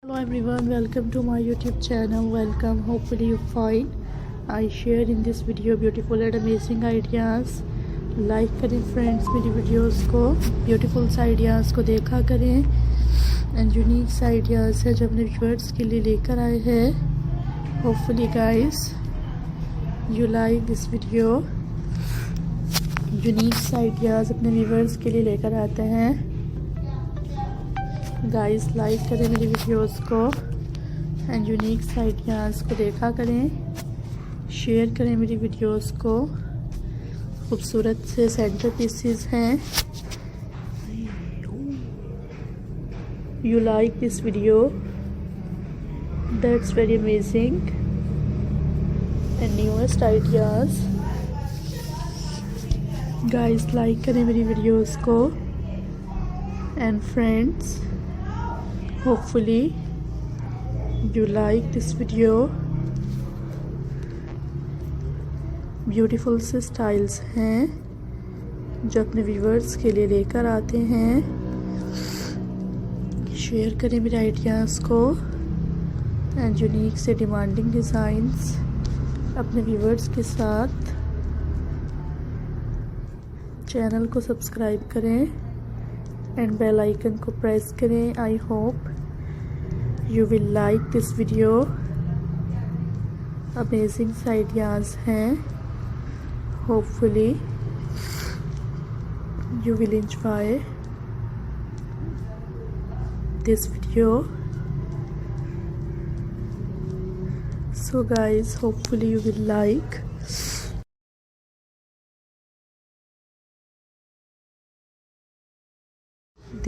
Hello everyone, welcome to my YouTube channel. Welcome, hopefully you fine. I share in this video beautiful and amazing ideas. Like करें friends मेरी videos को, beautiful ideas को देखा करें and unique ideas है जो अपने viewers के लिए लेकर आए हैं. Hopefully guys you like this video. Unique ideas अपने व्यूअर्स के लिए लेकर आते हैं. गाइस लाइक करें मेरी वीडियोस को एंड यूनिक आइडियाज़ को देखा करें. शेयर करें मेरी वीडियोस को. खूबसूरत से सेंटर पीसेस हैं. You like this video, that's very amazing and newest ideas. Guys like करें मेरी वीडियोस को and friends hopefully you like this video. Beautiful से स्टाइल्स हैं जो अपने व्यूअर्स के लिए लेकर आते हैं. शेयर करें मेरे आइडियाज़ को एंड यूनिक से डिमांडिंग डिज़ाइंस अपने व्यूअर्स के साथ. चैनल को सब्सक्राइब करें एंड बेल आइकन को प्रेस करें. I hope you will like this video. Amazing ideas हैं. Hopefully you will enjoy this video. So guys, hopefully you will like.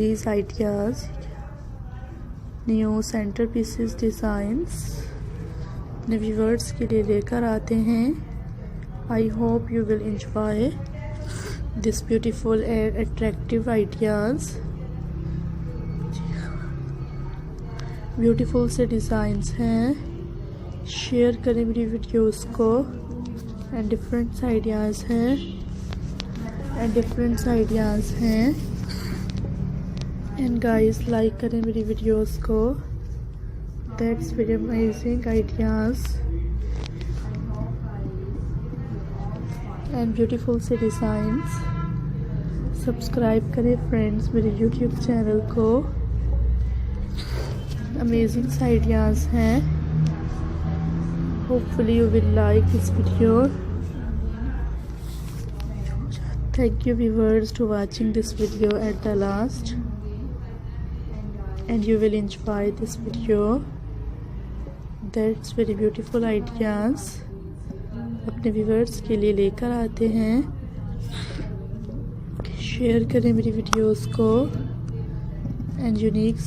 These ideas, new centerpieces designs अपने viewers के लिए लेकर आते हैं. I hope you will enjoy this beautiful and attractive ideas. Beautiful से designs हैं. Share करें मेरी वीडियोस को एंड डिफरेंट आइडियाज़ हैं एंड गाइस लाइक करें मेरी वीडियोस को. That's very amazing ideas and beautiful से डिज़ाइंस. सब्सक्राइब करें फ्रेंड्स मेरे यूट्यूब चैनल को. अमेजिंग आइडियाज़ हैं. Hopefully you will like this video. Thank you viewers to watching this video at the last and you will enjoy this video. That's very beautiful ideas अपने viewers के लिए लेकर आते हैं. Share करें मेरी वीडियोस को एंड यूनिक